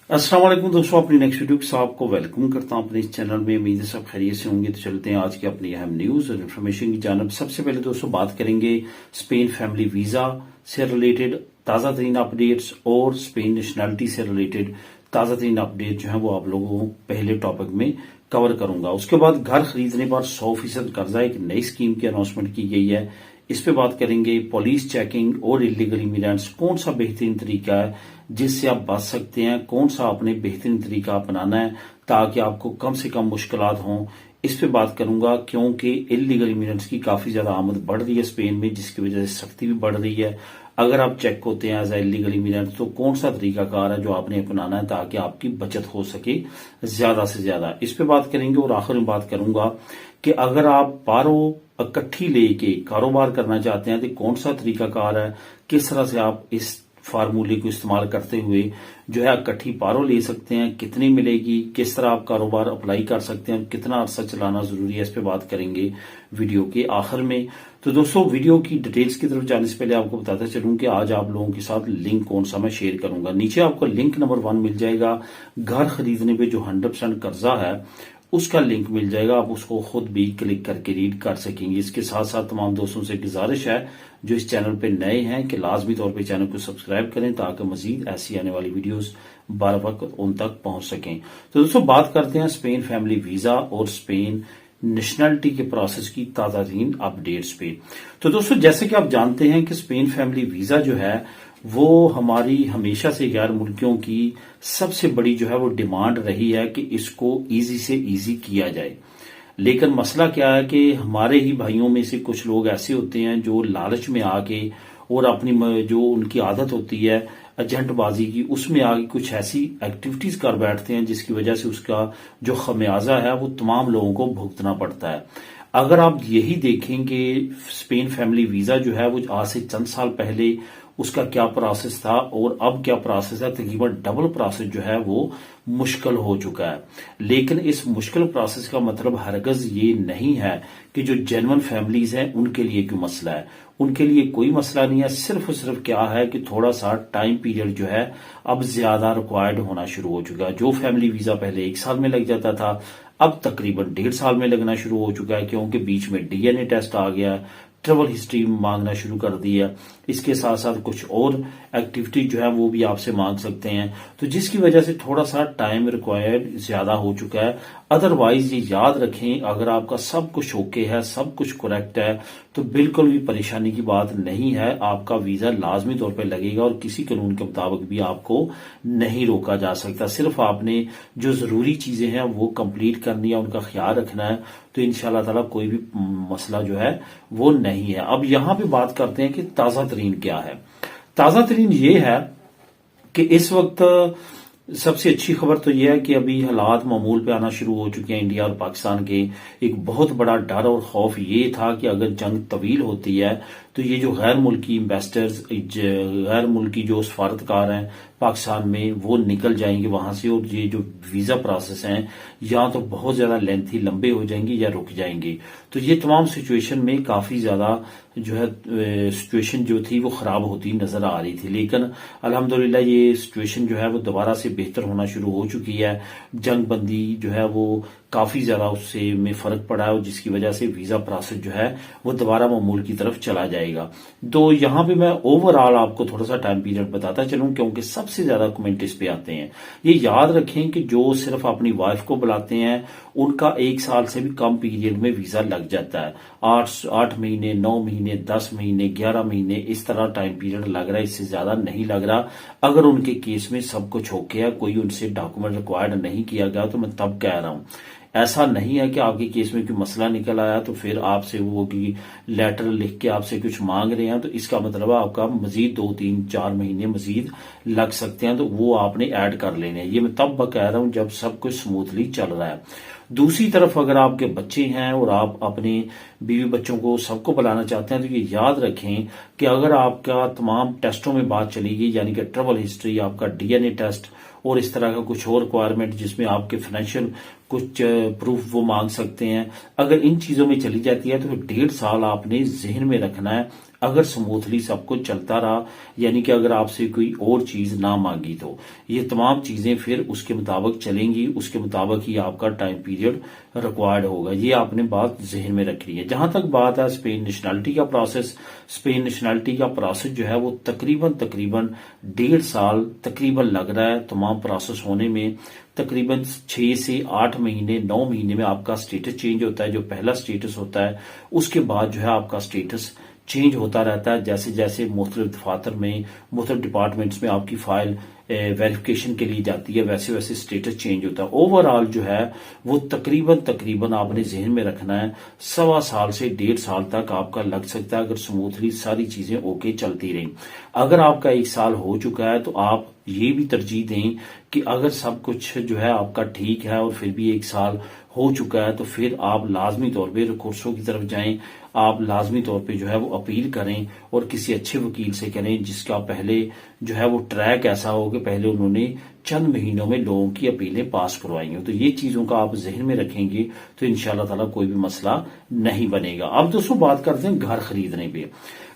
अस्सलाम वालेकुम दोस्तों, अपनी नेक्स्ट वीडियो के साथ आपको वेलकम करता हूं अपने इस चैनल में। उम्मीद है सब खैरियत से होंगे। तो चलते हैं आज की अपनी अहम न्यूज और इन्फॉर्मेशन की जानब। सबसे पहले दोस्तों बात करेंगे स्पेन फैमिली वीजा से रिलेटेड ताजा तरीन अपडेट्स और स्पेन नेशनैलिटी से रिलेटेड ताजा तरीन अपडेट जो है वो आप लोगों को पहले टॉपिक में कवर करूंगा। उसके बाद घर खरीदने पर 100% कर्जा, एक नई स्कीम की अनाउंसमेंट की गई है, इस पे बात करेंगे। पुलिस चेकिंग और इलीगल इमिग्रेंट्स, कौन सा बेहतरीन तरीका है जिससे आप बच सकते हैं, कौन सा आपने बेहतरीन तरीका अपनाना है ताकि आपको कम से कम मुश्किलात हों, इस पे बात करूंगा। क्योंकि इलीगल इमिग्रेंट्स की काफी ज्यादा आमद बढ़ रही है स्पेन में, जिसकी वजह से सख्ती भी बढ़ रही है। अगर आप चेक होते हैं एज ए इलीगल इमिग्रेंट तो कौन सा तरीकाकार है जो आपने अपनाना है ताकि आपकी बचत हो सके ज्यादा से ज्यादा, इस पे बात करेंगे। और आखिर में बात करूंगा कि अगर आप पारो इकट्ठी लेके कारोबार करना चाहते हैं तो कौन सा तरीकाकार है, किस तरह से आप इस फार्मूले को इस्तेमाल करते हुए जो है इकट्ठी पारो ले सकते हैं, कितनी मिलेगी, किस तरह आप कारोबार अप्लाई कर सकते हैं, कितना अरसा चलाना जरूरी है, इस पे बात करेंगे वीडियो के आखिर में। तो दोस्तों वीडियो की डिटेल्स की तरफ जाने से पहले आपको बताता चलूं कि आज आप लोगों के साथ लिंक कौन सा मैं शेयर करूंगा। नीचे आपको लिंक नंबर 1 मिल जाएगा, घर खरीदने पे जो 100% कर्जा है उसका लिंक मिल जाएगा। आप उसको खुद भी क्लिक करके रीड कर सकेंगे। इसके साथ साथ तमाम दोस्तों से गुजारिश है जो इस चैनल पे नए हैं कि लाजमी तौर पे चैनल को सब्सक्राइब करें ताकि मजीद ऐसी आने वाली वीडियोस बार वक्त उन तक पहुंच सकें। तो दोस्तों बात करते हैं स्पेन फैमिली वीजा और स्पेन नेशनैलिटी के प्रोसेस की ताजा तरीन अपडेट्स पे। तो दोस्तों जैसे कि आप जानते हैं कि स्पेन फैमिली वीजा जो है वो हमारी हमेशा से गैर मुल्कियों की सबसे बड़ी जो है वो डिमांड रही है कि इसको इजी से इजी किया जाए। लेकिन मसला क्या है कि हमारे ही भाइयों में से कुछ लोग ऐसे होते हैं जो लालच में आके और अपनी जो उनकी आदत होती है एजेंटबाजी की, उसमें आगे कुछ ऐसी एक्टिविटीज कर बैठते हैं जिसकी वजह से उसका जो खमियाजा है वो तमाम लोगों को भुगतना पड़ता है। अगर आप यही देखेंगे स्पेन फैमिली वीजा जो है वो आज से चंद साल पहले उसका क्या प्रोसेस था और अब क्या प्रोसेस है, तकरीबन डबल प्रोसेस जो है वो मुश्किल हो चुका है। लेकिन इस मुश्किल प्रोसेस का मतलब हरगज ये नहीं है कि जो जेन्युइन फैमिलीज हैं उनके लिए क्यों मसला है। उनके लिए कोई मसला नहीं है, सिर्फ और सिर्फ क्या है कि थोड़ा सा टाइम पीरियड जो है अब ज्यादा रिक्वायर्ड होना शुरू हो चुका है। जो फैमिली वीजा पहले 1 साल में लग जाता था अब तकरीबन 1.5 साल में लगना शुरू हो चुका है, क्योंकि बीच में डीएनए टेस्ट आ गया, ट्रेवल हिस्ट्री मांगना शुरू कर दी है। इसके साथ साथ कुछ और एक्टिविटी जो है वो भी आपसे मांग सकते हैं, तो जिसकी वजह से थोड़ा सा टाइम रिक्वायर्ड ज्यादा हो चुका है। अदरवाइज ये याद रखें, अगर आपका सब कुछ ओके है, सब कुछ करेक्ट है तो बिल्कुल भी परेशानी की बात नहीं है। आपका वीजा लाजमी तौर पर लगेगा और किसी कानून के मुताबिक भी आपको नहीं रोका जा सकता। सिर्फ आपने जो जरूरी चीजें हैं वो कंप्लीट करनी है, उनका ख्याल रखना है, तो इंशाल्लाह ताला कोई भी मसला जो है वो नहीं है। अब यहां पे बात करते हैं कि ताजा तरीन क्या है। ताजा तरीन ये है कि इस वक्त सबसे अच्छी खबर तो यह है कि अभी हालात मामूल पे आना शुरू हो चुके हैं इंडिया और पाकिस्तान के। एक बहुत बड़ा डर और खौफ ये था कि अगर जंग तवील होती है तो ये जो गैर मुल्की इन्वेस्टर्स, गैर मुल्की जो सफारतकार हैं पाकिस्तान में वो निकल जाएंगे वहां से, और ये जो वीजा प्रोसेस हैं या तो बहुत ज्यादा लेंथी लंबे हो जाएंगे या रुक जाएंगे। तो ये तमाम सिचुएशन में काफी ज्यादा जो है सिचुएशन जो थी वो खराब होती नजर आ रही थी। लेकिन अल्हम्दुलिल्लाह ये सिचुएशन जो है वो दोबारा से बेहतर होना शुरू हो चुकी है। जंग बंदी जो है वो काफी ज्यादा उससे में फर्क पड़ा है और जिसकी वजह से वीजा प्रोसेस जो है वो दोबारा मामूल की तरफ चला जाएगा। तो यहां पे मैं ओवरऑल आपको थोड़ा सा टाइम पीरियड बताता चलूं, क्योंकि सबसे ज्यादा कमेंट इस पे आते हैं। ये याद रखें कि जो सिर्फ अपनी वाइफ को बुलाते हैं उनका 1 साल से भी कम पीरियड में वीजा लग जाता है। 8 महीने, 9 महीने, 10 महीने, 11 महीने, इस तरह टाइम पीरियड लग रहा है, इससे ज्यादा नहीं लग रहा। अगर उनके केस में सब कुछ ओके है, कोई उनसे डॉक्यूमेंट रिक्वायर्ड नहीं किया गया, तो मैं तब कह रहा हूं। ऐसा नहीं है कि आपके केस में कोई मसला निकल आया तो फिर आपसे वो की लेटर लिख के आपसे कुछ मांग रहे हैं, तो इसका मतलब आपका मजीद 2, 3, 4 महीने मजीद लग सकते हैं, तो वो आपने ऐड कर लेने हैं। ये मैं तब कह रहा हूं जब सब कुछ स्मूथली चल रहा है। दूसरी तरफ अगर आपके बच्चे हैं और आप अपने बीवी बच्चों को सबको बुलाना चाहते हैं तो ये याद रखें कि अगर आपका तमाम टेस्टों में बात चली गई, यानी कि ट्रेवल हिस्ट्री, आपका डीएनए टेस्ट और इस तरह का कुछ और रिक्वायरमेंट जिसमें आपके फाइनेंशियल कुछ प्रूफ वो मांग सकते हैं। अगर इन चीजों में चली जाती है तो 1.5 साल आपने जहन में रखना है। अगर स्मूथली सब कुछ चलता रहा, यानी कि अगर आपसे कोई और चीज ना मांगी, तो ये तमाम चीजें फिर उसके मुताबिक चलेंगी, उसके मुताबिक ही आपका टाइम पीरियड रिक्वायर्ड होगा। ये आपने बात जहन में रखनी है। जहां तक बात है स्पेन नेशनलिटी का प्रोसेस, स्पेन नेशनलिटी का प्रोसेस जो है वो तकरीबन 1.5 साल तकरीबन लग रहा है तमाम प्रोसेस होने में। तकरीबन 6 से 8 महीने 9 महीने में आपका स्टेटस चेंज होता है। जो पहला स्टेटस होता है उसके बाद जो है आपका स्टेटस चेंज होता रहता है। जैसे जैसे मुख्तलिफ दफातर में, मुख्तलिफ डिपार्टमेंट्स में आपकी फाइल वेरिफिकेशन के लिए जाती है, वैसे वैसे स्टेटस चेंज होता है। ओवरऑल जो है वो तकरीबन आपने जहन में रखना है 1.25 से 1.5 साल तक आपका लग सकता है, अगर स्मूथली सारी चीजें ओके चलती रही। अगर आपका 1 साल हो चुका है तो आप ये भी तरजीह दें कि अगर सब कुछ जो है आपका ठीक है और फिर भी 1 साल हो चुका है तो फिर आप लाजमी तौर पे रिकोर्सों की तरफ जाएं। आप लाजमी तौर पे जो है वो अपील करें और किसी अच्छे वकील से करें जिसका पहले जो है वो ट्रैक ऐसा हो कि पहले उन्होंने चंद महीनों में लोगों की अपीलें पास करवाई हो। तो ये चीजों का आप जहन में रखेंगे तो इंशाल्लाह ताला कोई भी मसला नहीं बनेगा। अब दोस्तों बात करते हैं घर खरीदने पे।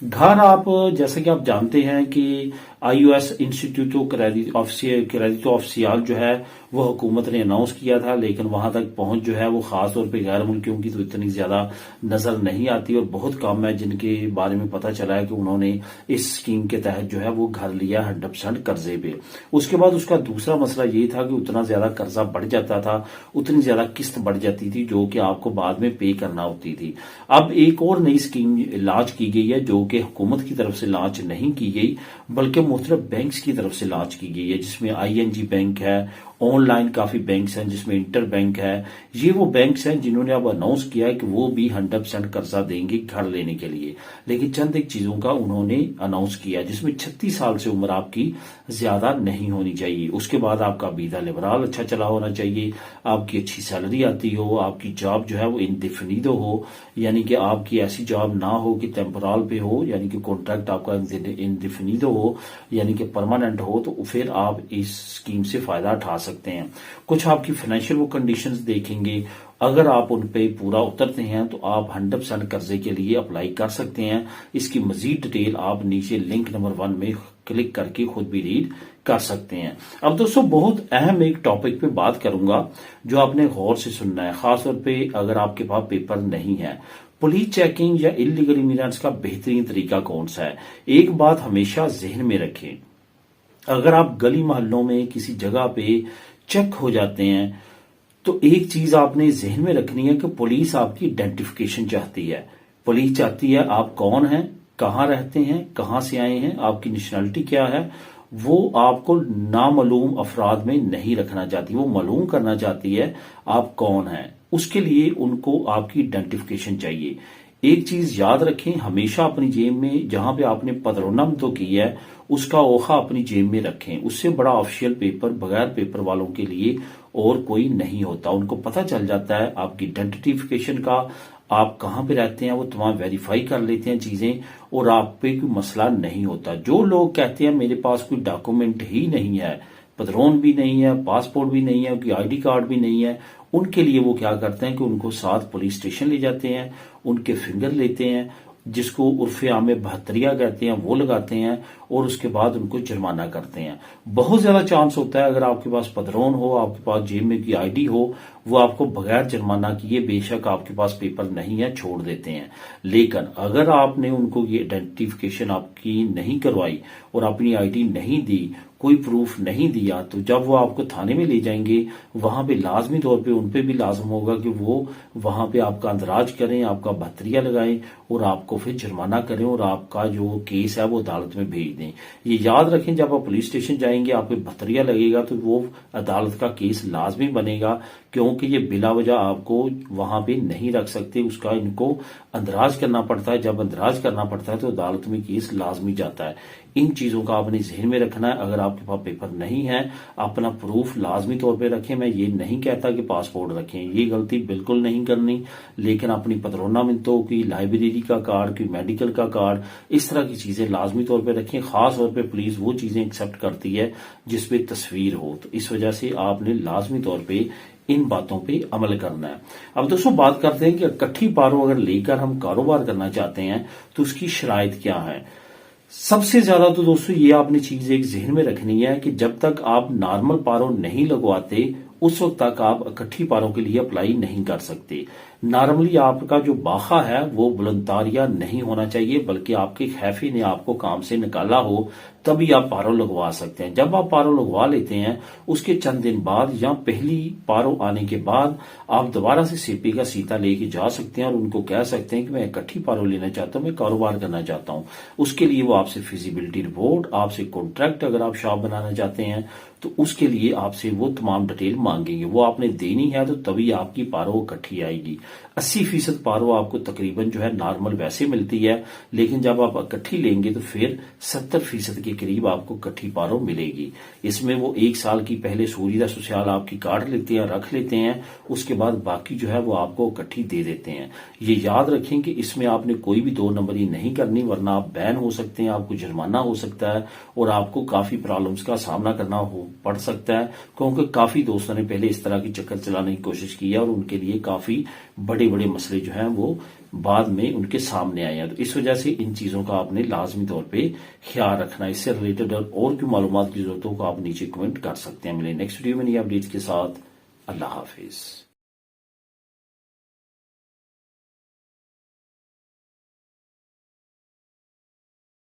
घर आप जैसे कि आप जानते हैं कि IOS इंस्टीट्यूटो क्रेडिटो ऑफिसियल जो है वो हुकूमत ने अनाउंस किया था, लेकिन वहां तक पहुंच जो है वो खास तौर पे गैर मुल्कियों की तो इतनी ज्यादा नजर नहीं आती और बहुत कम है जिनके बारे में पता चला है कि उन्होंने इस स्कीम के तहत जो है वो घर लिया 100% कर्जे पे। उसके बाद उसका दूसरा मसला ये था कि उतना ज्यादा कर्जा बढ़ जाता था, उतनी ज्यादा किस्त बढ़ जाती थी जो कि आपको बाद में पे करना होती थी। अब एक और नई स्कीम लॉन्च की गई है जो कि हुकूमत की तरफ से लॉन्च नहीं की गई बल्कि मुख्तलिफ बैंक्स की तरफ से लॉन्च की गई है, जिसमें ING बैंक है, ऑनलाइन काफी बैंक्स हैं जिसमें इंटर बैंक है। ये वो बैंक्स हैं जिन्होंने अब अनाउंस किया है कि वो भी 100% कर्जा देंगे घर लेने के लिए। लेकिन चंद एक चीजों का उन्होंने अनाउंस किया जिसमें 36 साल से उम्र आपकी ज्यादा नहीं होनी चाहिए। उसके बाद आपका वीजा लिबरल अच्छा चला होना चाहिए, आपकी अच्छी सैलरी आती हो, आपकी जॉब जो है वो इंडेफिनिडो हो, यानी कि आपकी ऐसी जॉब ना हो कि टेम्पोरल पे हो, यानी कि कॉन्ट्रैक्ट आपका इंडेफिनिडो हो, यानी कि परमानेंट हो, तो फिर आप इस स्कीम से फायदा उठा सकते हैं। कुछ आपकी फाइनेंशियल वो कंडीशंस देखेंगे, अगर आप उन पे पूरा उतरते हैं तो आप 100% कर्जे के लिए अप्लाई कर सकते हैं। इसकी मजीद डिटेल आप नीचे लिंक नंबर 1 में क्लिक करके खुद भी रीड कर सकते हैं। अब दोस्तों बहुत अहम एक टॉपिक पे बात करूंगा जो आपने गौर से सुनना है, खासतौर पे अगर आपके पास पेपर नहीं है। पुलिस चेकिंग या इलीगल इमिग्रेंट्स का बेहतरीन तरीका कौन सा है? एक बात हमेशा जहन में रखें, अगर आप गली मोहल्लों में किसी जगह पे चेक हो जाते हैं तो एक चीज आपने जहन में रखनी है कि पुलिस आपकी आइडेंटिफिकेशन चाहती है। पुलिस चाहती है आप कौन हैं, कहां रहते हैं, कहां से आए हैं, आपकी नेशनलिटी क्या है। वो आपको नामालूम अफराद में नहीं रखना चाहती, वो मालूम करना चाहती है आप कौन हैं। उसके लिए उनको आपकी आइडेंटिफिकेशन चाहिए। एक चीज याद रखें, हमेशा अपनी जेब में जहां पे आपने पदरोनम तो की है उसका ओखा अपनी जेब में रखें। उससे बड़ा ऑफिशियल पेपर बगैर पेपर वालों के लिए और कोई नहीं होता। उनको पता चल जाता है आपकी आइडेंटिफिकेशन का, आप कहां पे रहते हैं, वो तमाम वेरीफाई कर लेते हैं चीजें और आप पे कोई मसला नहीं होता। जो लोग कहते हैं मेरे पास कोई डॉक्यूमेंट ही नहीं है, पदरोन भी नहीं है, पासपोर्ट भी नहीं है, उनकी ID कार्ड भी नहीं है, उनके लिए वो क्या करते हैं कि उनको साथ पुलिस स्टेशन ले जाते हैं, उनके फिंगर लेते हैं, जिसको उर्फे आम में 72 कहते हैं, वो लगाते हैं और उसके बाद उनको जुर्माना करते हैं। बहुत ज्यादा चांस होता है अगर आपके पास पदरोन हो, आपके पास जेब में की ID हो, वो आपको बगैर जुर्माना किए, बेशक आपके पास पेपर नहीं है, छोड़ देते हैं। लेकिन अगर आपने उनको ये आइडेंटिफिकेशन आपकी नहीं करवाई और अपनी ID नहीं दी, कोई प्रूफ नहीं दिया, तो जब वो आपको थाने में ले जाएंगे वहां पे लाजमी तौर पे उन पे भी लाजम होगा कि वो वहां पे आपका अंदराज करें, आपका 72 लगाएं और आपको फिर जुर्माना करें और आपका जो केस है वो अदालत में भेज दें। ये याद रखें, जब आप पुलिस स्टेशन जाएंगे आपको 72 लगेगा तो वो अदालत का केस लाजमी बनेगा, क्योंकि ये बिला वजह आपको वहां पे नहीं रख सकते, उसका इनको अंदराज करना पड़ता है। जब अंदराज करना पड़ता है तो अदालत में केस लाजमी जाता है। इन चीजों का आपने जहन में रखना है। अगर आपके पास पेपर नहीं है, अपना प्रूफ लाजमी तौर पे रखें। मैं ये नहीं कहता कि पासपोर्ट रखें, ये गलती बिल्कुल नहीं करनी, लेकिन अपनी पदरोना मिनतों की, लाइब्रेरी का कार्ड, की मेडिकल का कार्ड, इस तरह की चीजें लाजमी तौर पे रखें। खास तौर पे पुलिस वो चीजें एक्सेप्ट करती है जिसपे तस्वीर हो, तो इस वजह से आपने लाजमी तौर पे इन बातों पे अमल करना है। अब दोस्तों बात करते हैं कि इकट्ठी पारो अगर लेकर हम कारोबार करना चाहते हैं तो उसकी शराइत क्या है। सबसे ज्यादा तो दोस्तों ये आपने चीज एक जहन में रखनी है कि जब तक आप नॉर्मल पारो नहीं लगवाते उस वक्त तक आप इकट्ठी पारों के लिए अप्लाई नहीं कर सकते। नॉर्मली आपका जो बाखा है वो बुलंदारिया नहीं होना चाहिए, बल्कि आपके खैफी ने आपको काम से निकाला हो तभी आप पारो लगवा सकते हैं। जब आप पारो लगवा लेते हैं उसके चंद दिन बाद या पहली पारो आने के बाद आप दोबारा से सीपी का सीता लेके जा सकते हैं और उनको कह सकते हैं कि मैं इकट्ठी पारो लेना चाहता हूं, मैं कारोबार करना चाहता हूं। उसके लिए वो आपसे फिजिबिलिटी रिपोर्ट, आपसे कॉन्ट्रैक्ट अगर आप शॉप बनाना चाहते हैं तो उसके लिए आपसे वो तमाम डिटेल मांगेंगे, वो आपने देनी है तो तभी आपकी पारो इकट्ठी आएगी। 80% पारो आपको तकरीबन जो है नॉर्मल वैसे मिलती है, लेकिन जब आप इकट्ठी लेंगे तो फिर 70% के करीब आपको इकट्ठी पारो मिलेगी। इसमें वो 1 साल की पहले सूर्य ससुराल आपकी काट लेते हैं, रख लेते हैं, उसके बाद बाकी जो है वो आपको इकट्ठी दे देते हैं। ये याद रखें कि इसमें आपने कोई भी 2 नंबरी नहीं करनी, वरना आप बैन हो सकते हैं, आपको जुर्माना हो सकता है और आपको काफी प्रॉब्लम्स का सामना करना पड़ सकता है, क्योंकि काफी दोस्तों ने पहले इस तरह की चक्कर चलाने की कोशिश की है और उनके लिए काफी बड़े बड़े मसले जो हैं वो बाद में उनके सामने आए हैं। तो इस वजह से इन चीजों का आपने लाजमी तौर पे ख्याल रखना। इससे रिलेटेड और भी मालूमात की जरूरत हो तो आप नीचे कमेंट कर सकते हैं। मिले नेक्स्ट वीडियो में नई अपडेट्स के साथ। अल्लाह हाफिज।